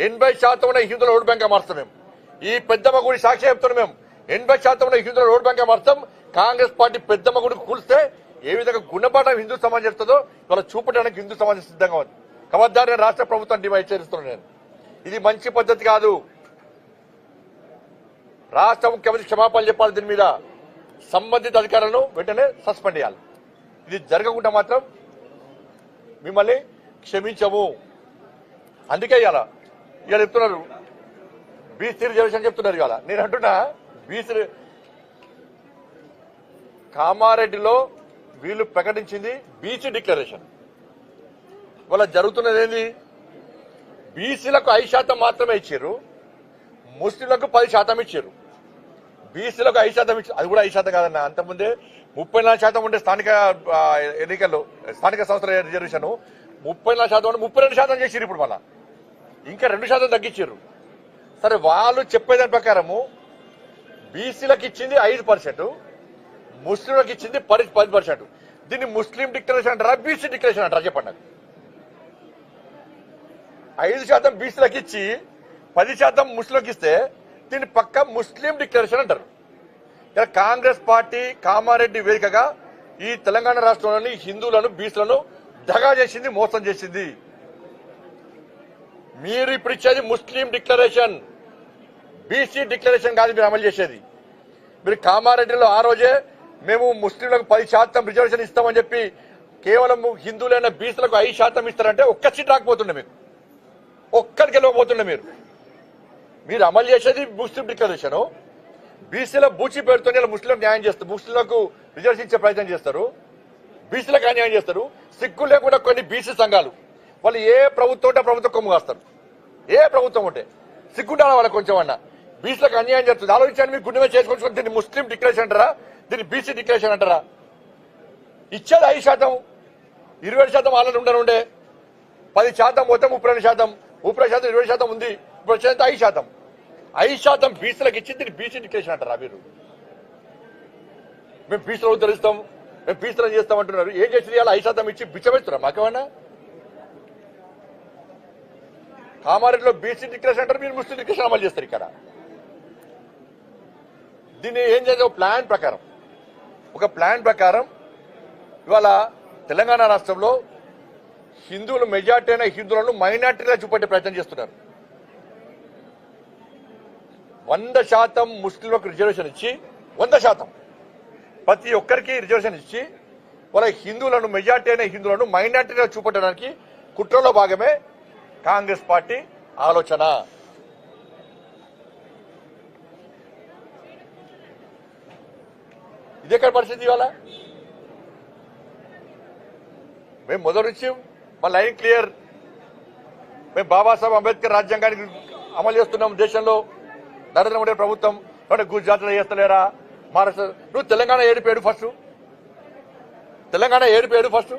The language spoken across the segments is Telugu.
80% ఉన్న హిందువుల ఓటు బ్యాంక్ మారుస్తాం మేము. ఈ పెద్దమ్మ గుడి సాక్షి చెప్తున్నాం మేము. 80% ఉన్న హిందువుల ఓటు బ్యాంక్ మారుస్తాం. కాంగ్రెస్ పార్టీ పెద్దమ్మ గుడికి కూలిస్తే ఏ విధంగా గుణపాఠం హిందూ సమాజం చేస్తుందో ఇవాళ చూపడానికి హిందూ సమాజం సిద్ధంగా ఉంది. ఖబర్దార్ నేను రాష్ట్ర ప్రభుత్వం డిమాండ్ చేస్తున్నాను. నేను ఇది మంచి పద్ధతి కాదు. రాష్ట్ర ముఖ్యమంత్రి క్షమాపణ చెప్పాలి. దీని మీద సంబంధిత అధికారులను వెంటనే సస్పెండ్ చేయాలి. ఇది జరగకుండా మాత్రం మిమ్మల్ని క్షమించము. అందుకే ఇవాళ చెప్తున్నారు బీసీ రిజర్వేషన్ చెప్తున్నారు. ఇవాళ నేను అంటున్నా బీసీ కామారెడ్డిలో వీళ్ళు ప్రకటించింది బీసీ డిక్లరేషన్. వాళ్ళ జరుగుతున్నది ఏంది? బీసీలకు 5% మాత్రమే ఇచ్చారు, ముస్లింలకు 10% ఇచ్చారు. బీసీలకు 5% ఇచ్చారు, అది కూడా 5% కాదన్న. అంతకుముందే 34% ఉండే స్థానిక ఎన్నికల్లో స్థానిక సంస్థల రిజర్వేషన్ 34% ఉంటే 32% చేసారు. ఇప్పుడు మళ్ళా ఇంకా 2% తగ్గించారు. సరే వాళ్ళు చెప్పేదాని ప్రకారము బీసీలకు ఇచ్చింది 5%, ముస్లింలకు ఇచ్చింది 10%. దీన్ని ముస్లిం డిక్లరేషన్ అంటారా, బీసీ డిక్లరేషన్ అంటారా చెప్పండి నాకు. 5% బీసీలకు ఇచ్చి 10% ముస్లింలకు ఇస్తే దీన్ని పక్క ముస్లిం డిక్లరేషన్ అంటారు. ఇలా కాంగ్రెస్ పార్టీ కామారెడ్డి వేదికగా ఈ తెలంగాణ రాష్ట్రంలోని హిందువులను బీసీలను దగా చేసింది, మోసం చేసింది. మీరు ఇప్పుడు ఇచ్చేది ముస్లిం డిక్లరేషన్, బీసీ డిక్లరేషన్ కాదు మీరు అమలు చేసేది. మీరు కామారెడ్డిలో ఆ రోజే మేము ముస్లింలకు 10% రిజర్వేషన్ ఇస్తామని చెప్పి కేవలం హిందువులైన బీసీలకు 5% ఇస్తారంటే ఒక్క సీట్ రాకపోతుండే, మీకు ఒక్కరికి వెళ్ళకపోతుండే. మీరు అమలు చేసేది ముస్లిం డిక్లరేషన్. బీసీల బూచి పెడుతూనే ముస్లింలకు న్యాయం చేస్తారు, ముస్లింలకు రిజర్వేషన్ ఇచ్చే ప్రయత్నం చేస్తారు, బీసీలకు అన్యాయం చేస్తారు. సిగ్గు లేకుండా కొన్ని బీసీ సంఘాలు వాళ్ళు ఏ ప్రభుత్వం ఉంటే ప్రభుత్వం కొమ్ము కాస్తారు. ఏ ప్రభుత్వం ఉంటే సిగ్గుండాలి వాళ్ళకి కొంచెం అన్న. బీసీలకు అన్యాయం చేస్తుంది. ఆలోచించండి. మీకు గుండె చేసుకొని దీన్ని ముస్లిం డిక్లరేషన్ అంటారా, దీన్ని బీసీ డిక్లరేషన్ అంటారా? ఇచ్చేది 5%, 20% ఆల్రెడీ ఉండనుండే, 10% పోతే 32%, 30% 20% ఉంది. ఇప్పుడు వచ్చేది 5%. 5% బీసీలకు ఇచ్చి దీన్ని బీసీ డిక్లరేషన్ అంటారా? మీరు మేము బీసీలో ఉద్ధరిస్తాం, మేము బీసీలో చేస్తాం అంటున్నారు. ఏం చేసింది? అలా 5% ఇచ్చి బిచ్చబెడుతున్నారు మాకేమన్నా? కామారెడ్డిలో బీసీ డిక్లరేషన్ అంటారు, మీరు ముస్లిం డిక్లరేషన్ అమలు చేస్తారు. ఇక్కడ దీన్ని ఏం చేసే ఒక ప్లాన్ ప్రకారం ఇవాళ తెలంగాణ రాష్ట్రంలో హిందువులు మెజార్టీ అయిన హిందువులను మైనార్టీగా చూపెట్టే ప్రయత్నం చేస్తున్నారు. 100% ముస్లింలకు రిజర్వేషన్ ఇచ్చి 100% ప్రతి ఒక్కరికి రిజర్వేషన్ ఇచ్చి వాళ్ళ హిందువులను మెజార్టీ అయిన హిందువులను మైనార్టీగా చూపెట్టడానికి కుట్రలో భాగమే కాంగ్రెస్ పార్టీ ఆలోచన. ఇదే పరిస్థితి. ఇవాళ మేము మొదటి నుంచి మా లైన్ క్లియర్. మేము బాబాసాహెబ్ అంబేద్కర్ రాజ్యాంగానికి అమలు చేస్తున్నాం దేశంలో. నరేంద్ర మోడీ ప్రభుత్వం గుజరాత్లో చేస్తలేరా, మహారాష్ట్ర? నువ్వు తెలంగాణ ఏడిపోయాడు ఫస్ట్, తెలంగాణ ఏడిపోయాడు ఫస్ట్.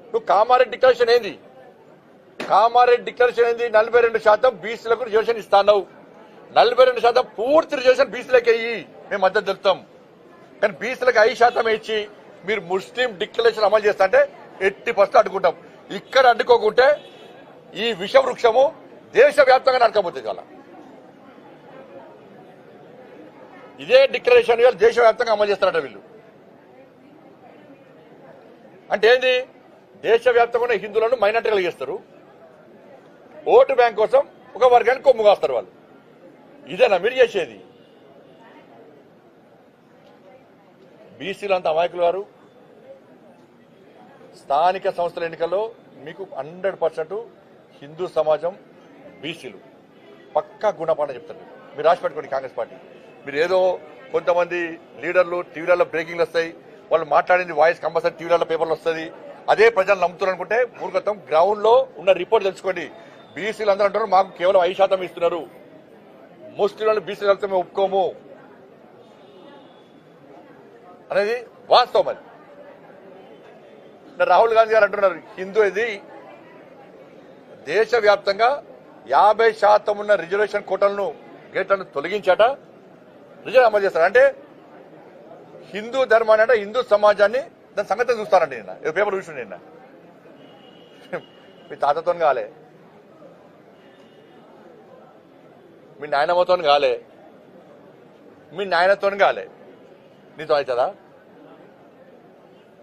నువ్వు కామారెడ్డి డిక్లరేషన్ ఏంది? కామారెడ్డి డిక్లరేషన్ ఏంది? 42% బీసీలకు రిజర్వేషన్ ఇస్తావు. 42% పూర్తి రిజర్వేషన్ బీసీలకు అయ్యి మేము మద్దతు తెలుపుతాం. కానీ బీసీలకు 5% ఇచ్చి మీరు ముస్లిం డిక్లరేషన్ అమలు చేస్తా అంటే 80% అడ్డుకుంటాం. ఇక్కడ అడ్డుకోకుంటే ఈ విష వృక్షము దేశవ్యాప్తంగా నడకపోతుంది. అలా ఇదే డిక్లరేషన్ దేశవ్యాప్తంగా అమలు చేస్తారట వీళ్ళు. అంటే ఏంది? దేశవ్యాప్తంగా హిందువులను మైనార్టీలు చేస్తారు, ఓటు బ్యాంక్ కోసం ఒక వర్గాన్ని కొమ్ము కాస్తారు వాళ్ళు. ఇదేనా మీరు చేసేది? బీసీలు అంత అమాయకులు వారు. స్థానిక సంస్థల ఎన్నికల్లో మీకు 100% హిందూ సమాజం బీసీలు పక్కా గుణపాఠం చెప్తారు. మీరు రాసి పెట్టుకోండి. కాంగ్రెస్ పార్టీ మీరు ఏదో కొంతమంది లీడర్లు టీవీలలో బ్రేకింగ్లు వస్తాయి, వాళ్ళు మాట్లాడింది వాయిస్ కంపల్సరీ టీవీలలో పేపర్లు వస్తుంది, అదే ప్రజలు నమ్ముతున్నారు అనుకుంటే మూర్ఖత్వం. గ్రౌండ్ లో ఉన్న రిపోర్ట్ తెలుసుకోండి. బీసీలు అందరూ అంటారు మాకు కేవలం 5% ఇస్తున్నారు, ముస్లింలను బీసీలు కలిసి మేము ఒప్పుకోము అనేది వాస్తవం. అది రాహుల్ గాంధీ గారు అంటున్నారు హిందూ ఇది దేశవ్యాప్తంగా 50% ఉన్న రిజర్వేషన్ కోటలను గేట్లను తొలగించాట, రిజర్వ్ అమలు చేస్తారు. అంటే హిందూ ధర్మాన్ని అంటే హిందూ సమాజాన్ని దాని సంగతి చూస్తారండి. నిన్న పేపర్ చూసి నిన్న మీ తాతతో కాలే మీ నాయనమ్మతో కాలే, మీ నాయనతో కాలే, నీతో అవుతుందా?